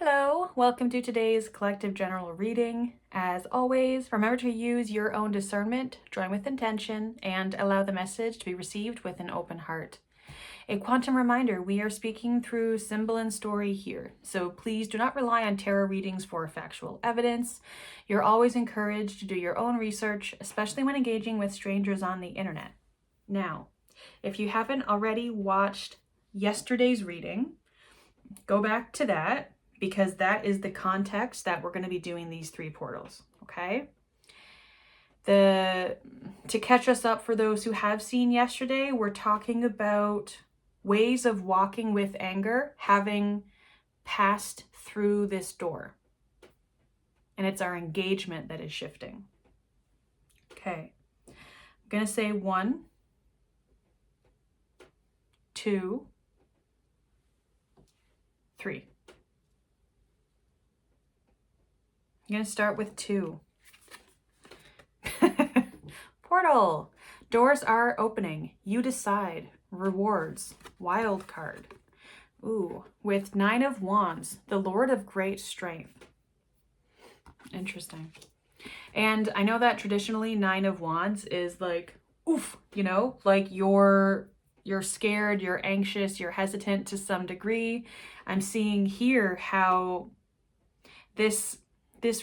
Hello, welcome to today's collective general reading. As always, remember to use your own discernment, join with intention, and allow the message to be received with an open heart. A quantum reminder, we are speaking through symbol and story here, so please do not rely on tarot readings for factual evidence. You're always encouraged to do your own research, especially when engaging with strangers on the internet. Now, if you haven't already watched yesterday's reading, go back to that, because that is the context that we're going to be doing these three portals, okay? To catch us up for those who have seen yesterday, we're talking about ways of walking with anger, having passed through this door. And it's our engagement that is shifting. Okay, I'm going to say 1, 2, 3. I'm going to start with 2. Portal. Doors are opening. You decide. Rewards. Wild card. Ooh, with 9 of Wands, the Lord of Great Strength. Interesting. And I know that traditionally 9 of Wands is like, oof, you know, like you're scared, you're anxious, you're hesitant to some degree. I'm seeing here how this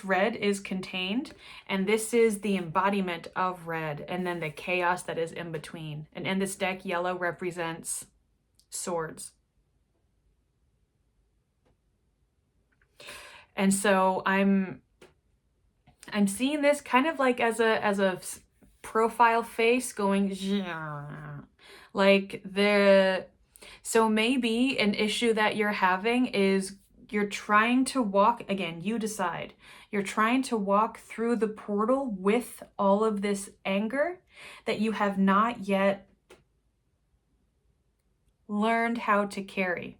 red is contained, and this is the embodiment of red, and then the chaos that is in between. And in this deck, yellow represents swords. And so I'm seeing this kind of like as a profile face going like so maybe an issue that you're having is you're trying to walk, again, you decide. You're trying to walk through the portal with all of this anger that you have not yet learned how to carry.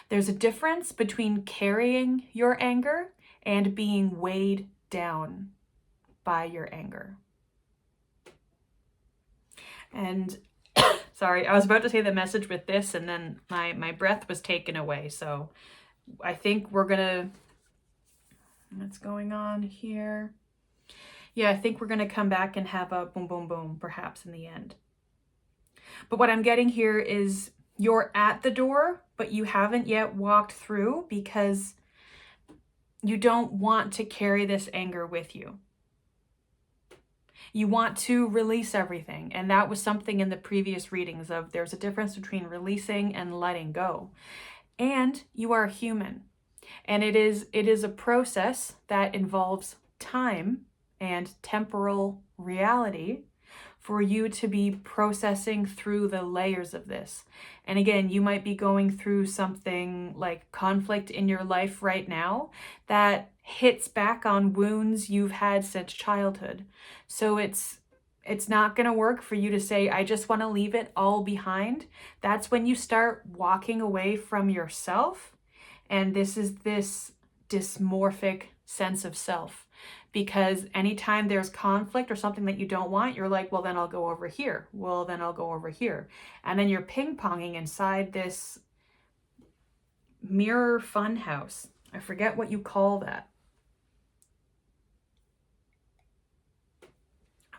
There's a difference between carrying your anger and being weighed down by your anger. And sorry, I was about to say the message with this, and then my breath was taken away. So I think we're gonna, what's going on here? Yeah, I think we're gonna come back and have a boom, boom, boom, perhaps in the end. But what I'm getting here is you're at the door, but you haven't yet walked through because you don't want to carry this anger with you. You want to release everything. And that was something in the previous readings of there's a difference between releasing and letting go. And you are human. And it is a process that involves time and temporal reality for you to be processing through the layers of this. And again, you might be going through something like conflict in your life right now that hits back on wounds you've had since childhood. So it's not going to work for you to say, I just want to leave it all behind. That's when you start walking away from yourself. And this is this dysmorphic sense of self. Because anytime there's conflict or something that you don't want, you're like, well, then I'll go over here. Well, then I'll go over here. And then you're ping-ponging inside this mirror fun house. I forget what you call that.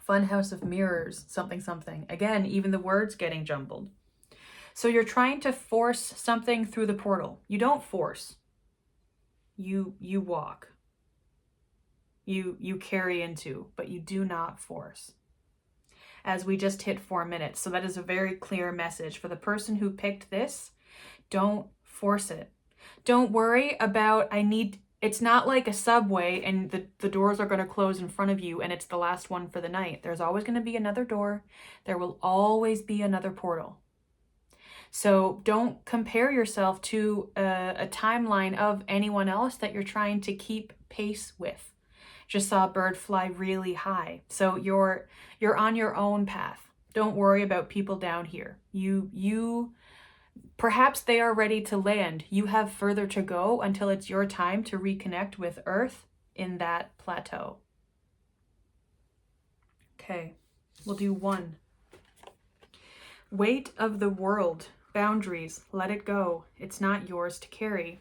Fun house of mirrors, something, something. Again, even the words getting jumbled. So you're trying to force something through the portal. You don't force. You walk. You carry into, but you do not force. As we just hit 4 minutes. So that is a very clear message for the person who picked this. Don't force it. Don't worry about, it's not like a subway and the doors are going to close in front of you and it's the last one for the night. There's always going to be another door. There will always be another portal. So don't compare yourself to a timeline of anyone else that you're trying to keep pace with. Just saw a bird fly really high. So you're on your own path. Don't worry about people down here. You perhaps they are ready to land. You have further to go until it's your time to reconnect with Earth in that plateau. Okay, we'll do 1. Weight of the world. Boundaries. Let it go. It's not yours to carry.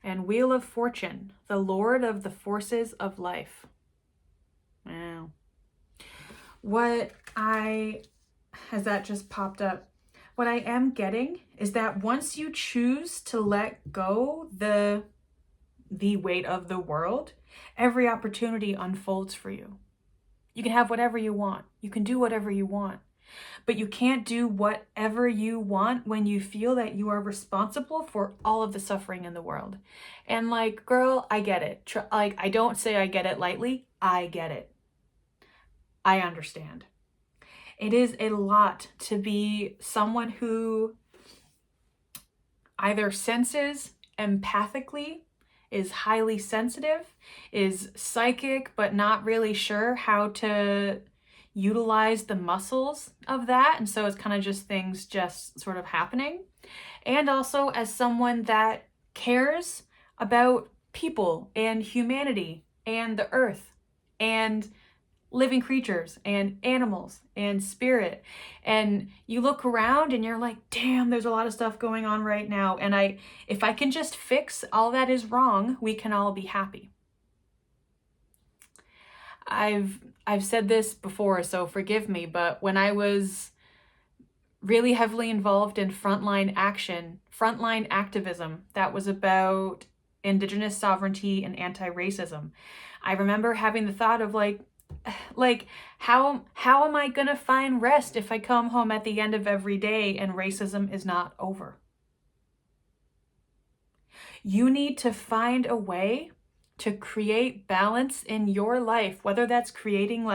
And Wheel of Fortune, the Lord of the Forces of Life. Wow. Has that just popped up? What I am getting is that once you choose to let go the weight of the world, every opportunity unfolds for you. You can have whatever you want. You can do whatever you want. But you can't do whatever you want when you feel that you are responsible for all of the suffering in the world. And like, girl, I get it. Like, I don't say I get it lightly. I get it. I understand. It is a lot to be someone who either senses empathically, is highly sensitive, is psychic, but not really sure how to utilize the muscles of that. And so it's kind of just things just sort of happening. And also as someone that cares about people and humanity and the earth and living creatures and animals and spirit. And you look around and you're like, damn, there's a lot of stuff going on right now. And if I can just fix all that is wrong, we can all be happy. I've said this before, so forgive me, but when I was really heavily involved in frontline activism that was about Indigenous sovereignty and anti-racism, I remember having the thought of like how am I gonna find rest if I come home at the end of every day and racism is not over? You need to find a way to create balance in your life, whether that's creating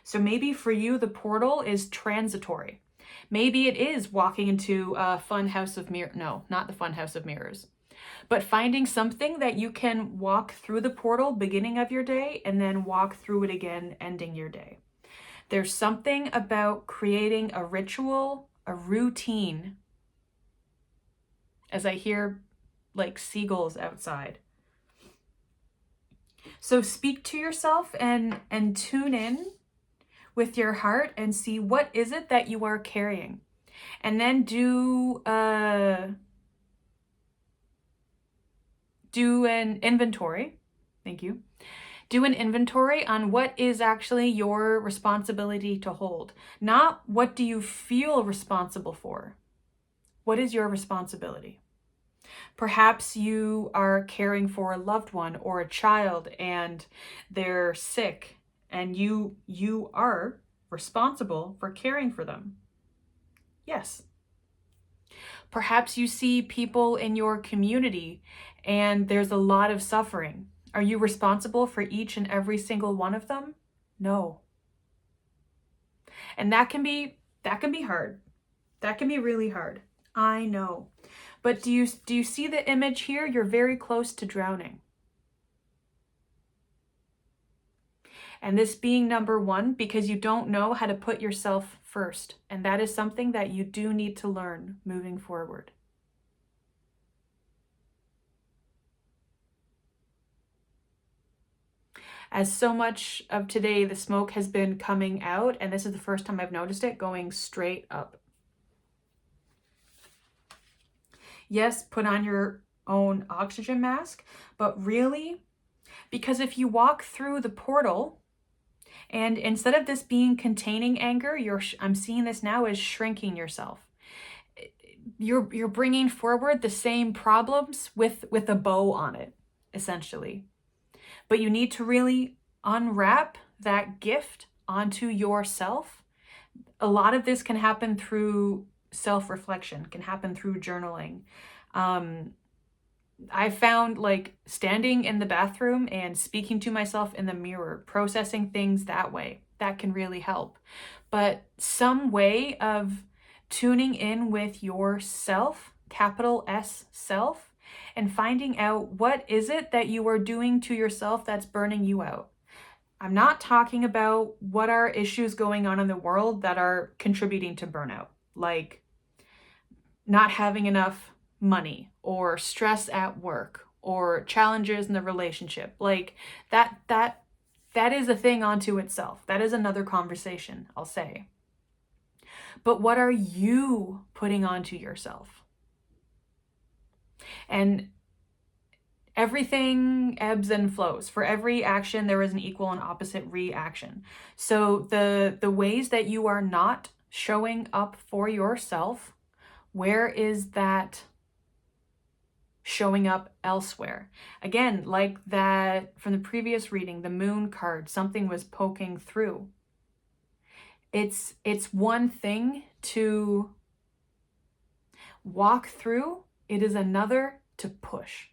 so maybe for you the portal is transitory. Maybe it is walking into a fun house of mirrors. No, not the fun house of mirrors. But finding something that you can walk through the portal beginning of your day and then walk through it again ending your day. There's something about creating a ritual, a routine, as I hear like seagulls outside. So speak to yourself and tune in with your heart and see what is it that you are carrying. And then do an inventory. Thank you. Do an inventory on what is actually your responsibility to hold. Not what do you feel responsible for. What is your responsibility? Perhaps you are caring for a loved one or a child and they're sick and you are responsible for caring for them. Yes. Perhaps you see people in your community and there's a lot of suffering. Are you responsible for each and every single one of them? No. And that can be hard. That can be really hard. I know. But do you see the image here? You're very close to drowning. And this being number one, because you don't know how to put yourself first. And that is something that you do need to learn moving forward. As so much of today, the smoke has been coming out, and this is the first time I've noticed it going straight up. Yes, put on your own oxygen mask, but really, because if you walk through the portal, and instead of this being containing anger, I'm seeing this now as shrinking yourself. You're bringing forward the same problems with a bow on it, essentially. But you need to really unwrap that gift onto yourself. A lot of this can happen through self-reflection, can happen through journaling. I found standing in the bathroom and speaking to myself in the mirror, processing things that way, that can really help. But some way of tuning in with yourself, capital S self, and finding out what is it that you are doing to yourself that's burning you out. I'm not talking about what are issues going on in the world that are contributing to burnout, like not having enough money or stress at work or challenges in the relationship. Like that is a thing unto itself. That is another conversation, I'll say. But what are you putting onto yourself? And Everything ebbs and flows. For every action, there is an equal and opposite reaction. So the ways that you are not showing up for yourself, where is that showing up elsewhere? Again, like that from the previous reading, the moon card, something was poking through. It's one thing to walk through, it is another to push.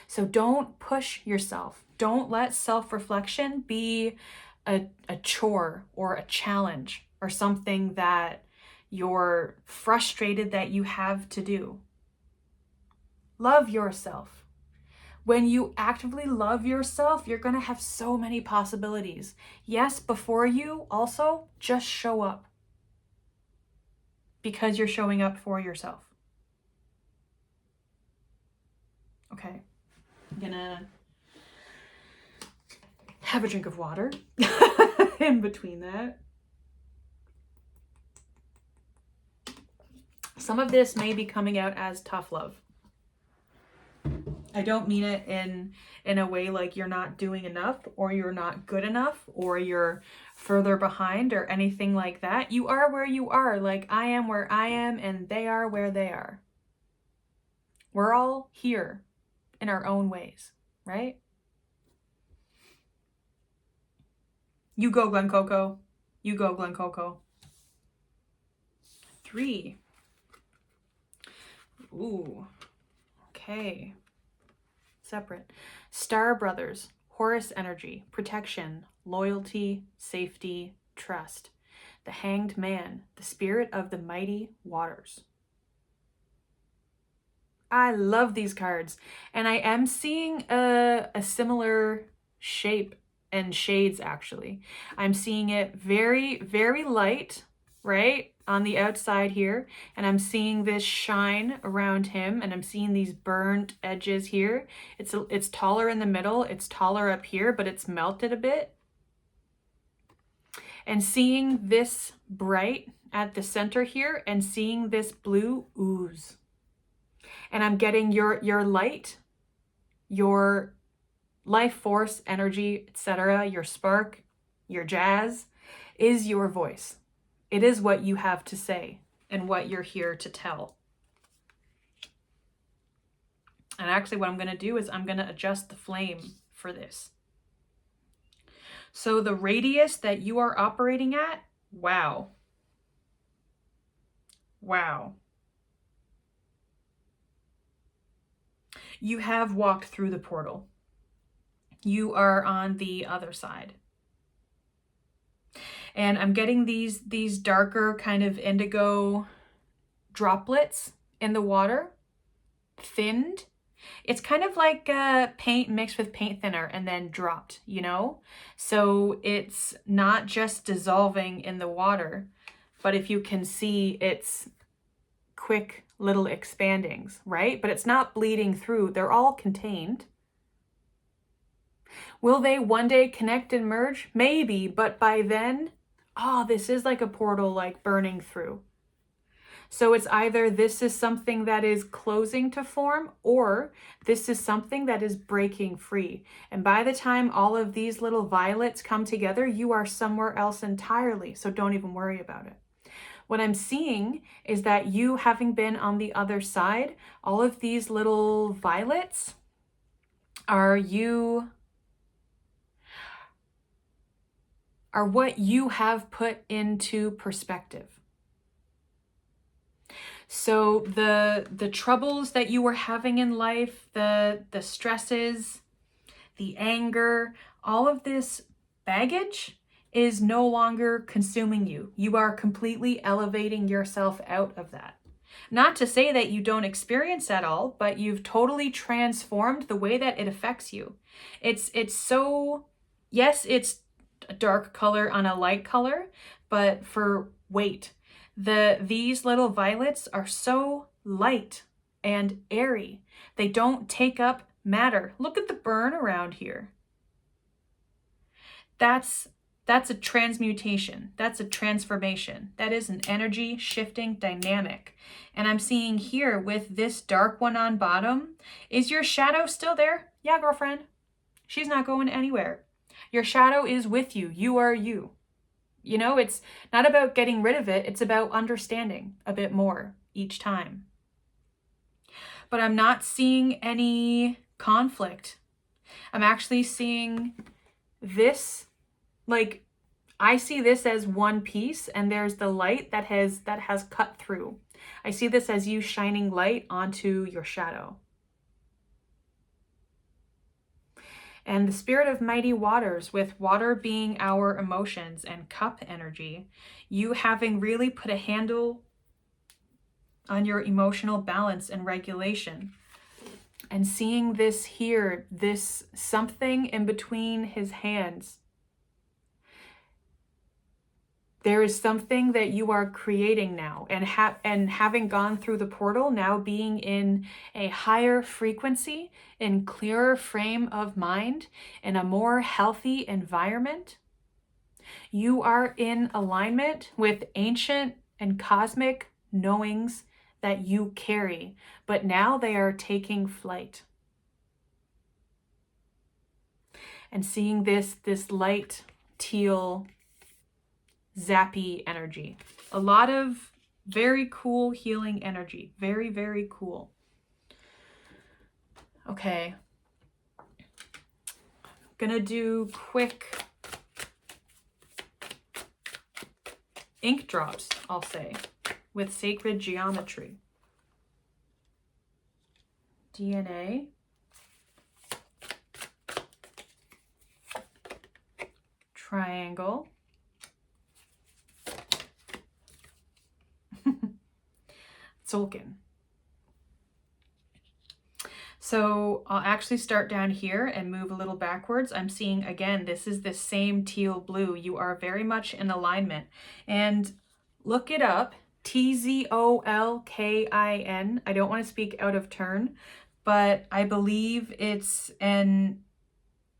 So don't push yourself. Don't let self-reflection be a chore or a challenge or something that you're frustrated that you have to do. Love yourself. When you actively love yourself, you're going to have so many possibilities. Yes, before you also just show up because you're showing up for yourself. Okay, I'm gonna have a drink of water in between that. Some of this may be coming out as tough love. I don't mean it in a way like you're not doing enough or you're not good enough or you're further behind or anything like that. You are where you are, like I am where I am and they are where they are. We're all here in our own ways, right? You go, Glen Coco. You go, Glen Coco. 3. Ooh, okay. Separate. Star Brothers, Horus energy, protection, loyalty, safety, trust. The Hanged Man, the spirit of the mighty waters. I love these cards, and I am seeing a similar shape and shades actually. I'm seeing it very, very light, right? On the outside here, and I'm seeing this shine around him, and I'm seeing these burnt edges here. It's taller in the middle, it's taller up here, but it's melted a bit. And seeing this bright at the center here, and seeing this blue ooze. And I'm getting your light, your life force, energy, etc., your spark, your jazz, is your voice. It is what you have to say and what you're here to tell. And actually what I'm going to do is I'm going to adjust the flame for this. So the radius that you are operating at, wow. Wow. You have walked through the portal. You are on the other side. And I'm getting these darker kind of indigo droplets in the water, thinned. It's kind of like paint mixed with paint thinner and then dropped, you know? So it's not just dissolving in the water, but if you can see, it's quick little expandings, right? But it's not bleeding through. They're all contained. Will they one day connect and merge? Maybe, but by then, oh, this is like a portal, like burning through. So it's either this is something that is closing to form, or this is something that is breaking free. And by the time all of these little violets come together, you are somewhere else entirely. So don't even worry about it. What I'm seeing is that you, having been on the other side, all of these little violets are what you have put into perspective. So the troubles that you were having in life, the stresses, the anger, all of this baggage is no longer consuming you. You are completely elevating yourself out of that. Not to say that you don't experience that all, but you've totally transformed the way that it affects you. It's so, yes, it's a dark color on a light color, but for weight. These little violets are so light and airy. They don't take up matter. Look at the burn around here. That's That's a transmutation. That's a transformation. That is an energy shifting dynamic. And I'm seeing here with this dark one on bottom, is your shadow still there? Yeah, girlfriend. She's not going anywhere. Your shadow is with you. You are you. You know, it's not about getting rid of it. It's about understanding a bit more each time. But I'm not seeing any conflict. I'm actually seeing this, like, I see this as one piece, and there's the light that has cut through. I see this as you shining light onto your shadow. And the spirit of mighty waters, with water being our emotions and cup energy, you having really put a handle on your emotional balance and regulation. And seeing this here, this something in between his hands. There is something that you are creating now, and having gone through the portal, now being in a higher frequency, in clearer frame of mind, in a more healthy environment. You are in alignment with ancient and cosmic knowings that you carry, but now they are taking flight. And seeing this light teal zappy energy. A lot of very cool healing energy. Very, very cool. Okay. Gonna do quick ink drops, I'll say, with sacred geometry. DNA. Triangle. Tzolk'in. So I'll actually start down here and move a little backwards. I'm seeing, again, this is the same teal blue. You are very much in alignment. And look it up, Tzolkin. I don't want to speak out of turn, but I believe it's an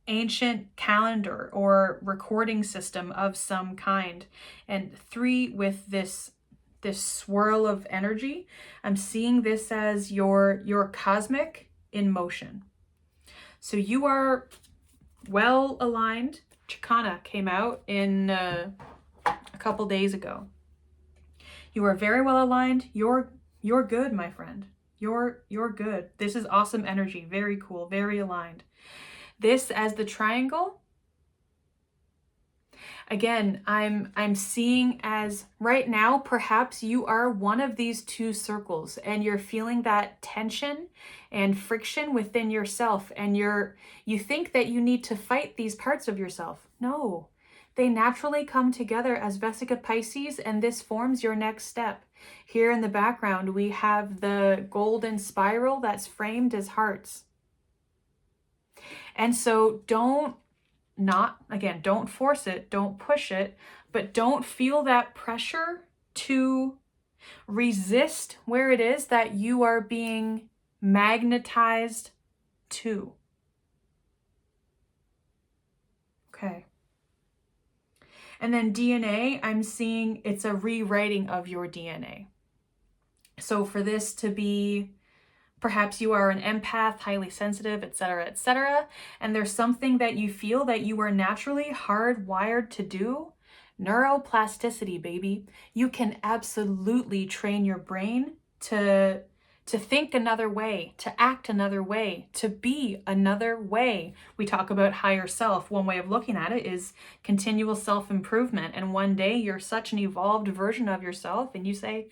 ancient calendar or recording system of some kind. And 3 with this swirl of energy. I'm seeing this as your cosmic in motion. So you are well aligned. Chicana came out in a couple days ago. You are very well aligned. You're good, my friend. You're good. This is awesome energy. Very cool. Very aligned. This as the triangle. Again, I'm seeing as right now, perhaps you are one of these 2 circles and you're feeling that tension and friction within yourself, and you think that you need to fight these parts of yourself. No, they naturally come together as Vesica Pisces, and this forms your next step. Here in the background, we have the golden spiral that's framed as hearts. And so don't force it, don't push it, but don't feel that pressure to resist where it is that you are being magnetized to. Okay. And then DNA, I'm seeing it's a rewriting of your DNA. So for this to be, perhaps you are an empath, highly sensitive, etc., and there's something that you feel that you are naturally hardwired to do. Neuroplasticity, baby. You can absolutely train your brain to think another way, to act another way, to be another way. We talk about higher self. One way of looking at it is continual self-improvement. And one day you're such an evolved version of yourself and you say,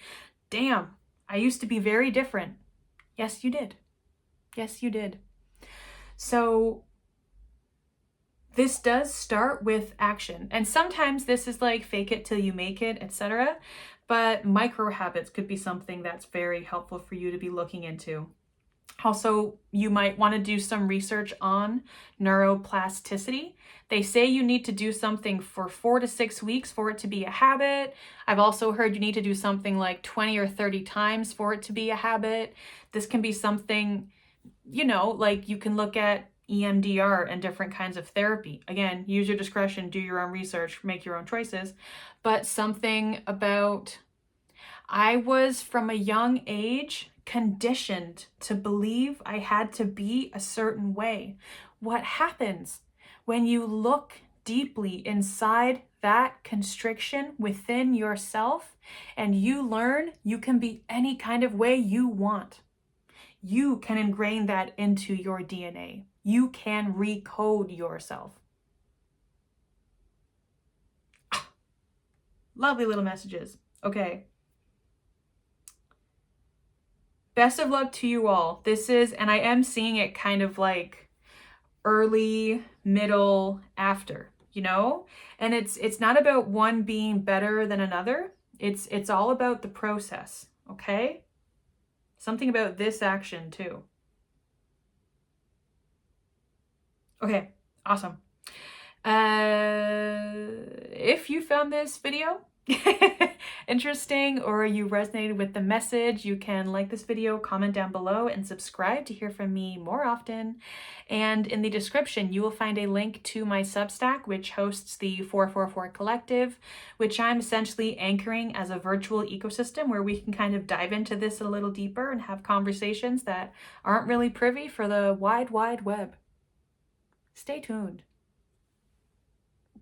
damn, I used to be very different. Yes, you did. Yes, you did. So this does start with action. And sometimes this is like fake it till you make it, etc. But micro habits could be something that's very helpful for you to be looking into. Also, you might want to do some research on neuroplasticity. They say you need to do something for 4 to 6 weeks for it to be a habit. I've also heard you need to do something like 20 or 30 times for it to be a habit. This can be something, you know, like you can look at EMDR and different kinds of therapy. Again, use your discretion, do your own research, make your own choices. But something about, I was from a young age conditioned to believe I had to be a certain way. What happens when you look deeply inside that constriction within yourself and you learn you can be any kind of way you want? You can ingrain that into your DNA. You can recode yourself. Lovely little messages. Okay. Best of luck to you all. This is, and I am seeing it kind of like early, middle, after, you know? And it's not about one being better than another. It's all about the process, okay? Something about this action too. Okay, awesome. If you found this video interesting or you resonated with the message, you can like this video, comment down below, and subscribe to hear from me more often. And in the description, you will find a link to my Substack, which hosts the 444 Collective, which I'm essentially anchoring as a virtual ecosystem where we can kind of dive into this a little deeper and have conversations that aren't really privy for the wide, wide web. Stay tuned.